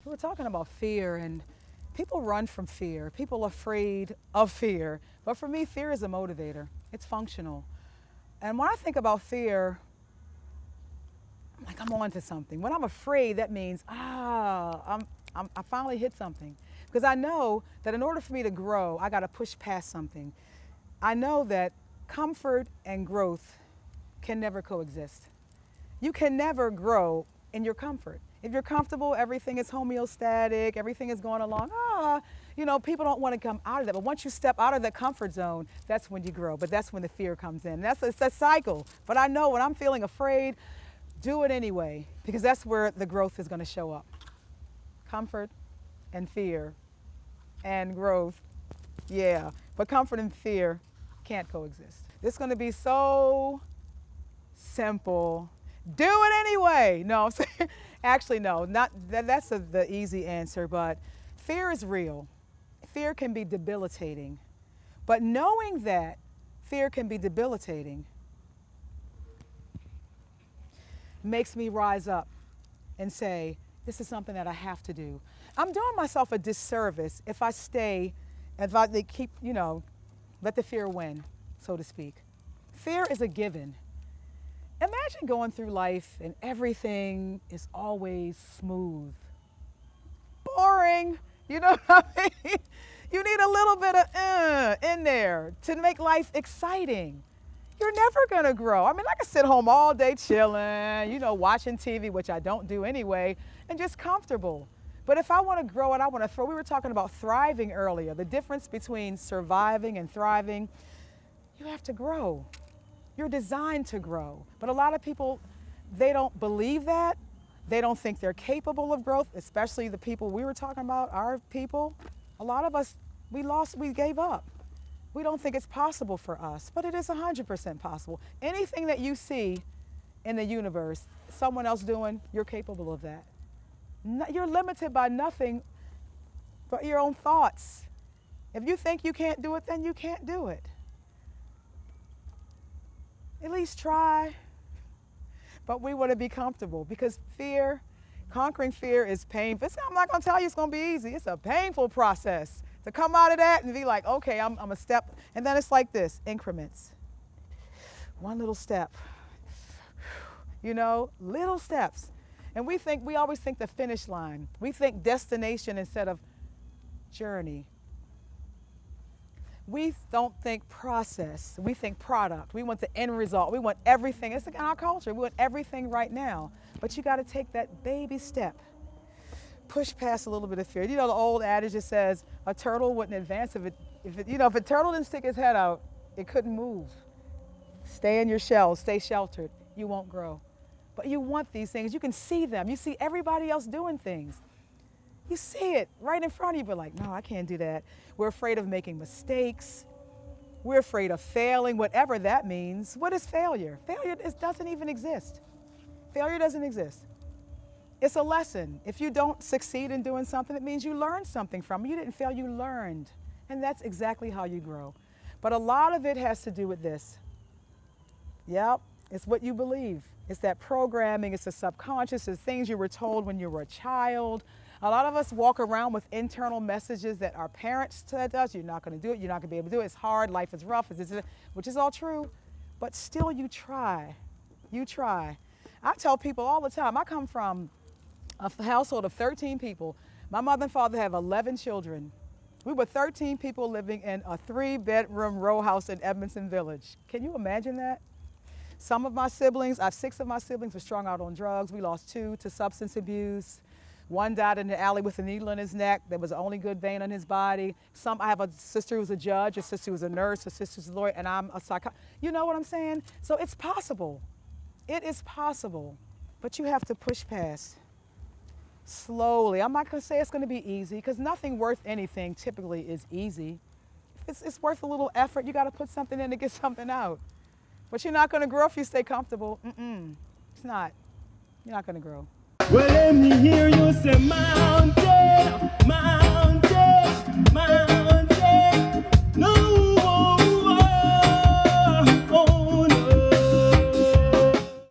We were talking about fear, and people run from fear. People are afraid of fear. But for me, fear is a motivator. It's functional. And when I think about fear, I'm like, I'm on to something. When I'm afraid, that means, I finally hit something. Because I know that in order for me to grow, I got to push past something. I know that comfort and growth can never coexist. You can never grow in your comfort. If you're comfortable, everything is homeostatic, everything is going along. People don't want to come out of that. But once you step out of that comfort zone, that's when you grow. But that's when the fear comes in. It's a cycle. But I know when I'm feeling afraid, do it anyway, because that's where the growth is going to show up. Comfort and fear and growth, yeah. But comfort and fear can't coexist. It's going to be so simple. Do it anyway. No, actually, no. Not that's the easy answer, but fear is real. Fear can be debilitating. But knowing that fear can be debilitating makes me rise up and say, this is something that I have to do. I'm doing myself a disservice if I keep, let the fear win, so to speak. Fear is a given. Imagine going through life and everything is always smooth. Boring, you know what I mean? You need a little bit of in there to make life exciting. You're never gonna grow. I mean, I can sit home all day chilling, watching TV, which I don't do anyway, and just comfortable. But if I want to grow and I want to throw, we were talking about thriving earlier, the difference between surviving and thriving, you have to grow. You're designed to grow. But a lot of people, they don't believe that. They don't think they're capable of growth, especially the people we were talking about, our people. A lot of us, we gave up. We don't think it's possible for us, but it is 100% possible. Anything that you see in the universe, someone else doing, you're capable of that. You're limited by nothing but your own thoughts. If you think you can't do it, then you can't do it. At least try. But we want to be comfortable because conquering fear is painful. I'm not going to tell you it's going to be easy. It's a painful process to come out of that and be like, okay, I'm a step. And then it's like this, increments. One little step. Little steps. And we always think the finish line. We think destination instead of journey. We don't think process. We think product. We want the end result. We want everything. It's like in our culture. We want everything right now. But you got to take that baby step. Push past a little bit of fear. The old adage that says a turtle wouldn't advance if a turtle didn't stick his head out, it couldn't move. Stay in your shell. Stay sheltered. You won't grow. But you want these things. You can see them. You see everybody else doing things. You see it right in front of you, but like, no, I can't do that. We're afraid of making mistakes. We're afraid of failing, whatever that means. What is failure? Failure doesn't even exist. Failure doesn't exist. It's a lesson. If you don't succeed in doing something, it means you learned something from it. You didn't fail, you learned. And that's exactly how you grow. But a lot of it has to do with this. Yep, it's what you believe. It's that programming, it's the subconscious, it's things you were told when you were a child. A lot of us walk around with internal messages that our parents said to us, you're not going to do it, you're not going to be able to do it, it's hard, life is rough, which is all true, but still you try. You try. I tell people all the time, I come from a household of 13 people. My mother and father have 11 children. We were 13 people living in a 3-bedroom row house in Edmondson Village. Can you imagine that? Some of my siblings, I have 6 of my siblings were strung out on drugs. We lost 2 to substance abuse. One died in the alley with a needle in his neck. There was the only good vein on his body. I have a sister who's a judge, a sister who's a nurse, a sister who's a lawyer, and I'm a psychologist. You know what I'm saying? So it's possible. It is possible, but you have to push past slowly. I'm not going to say it's going to be easy because nothing worth anything typically is easy. If it's worth a little effort, you got to put something in to get something out. But you're not going to grow if you stay comfortable. It's not. You're not going to grow. Well, let me hear you say mountain, mountain, mountain.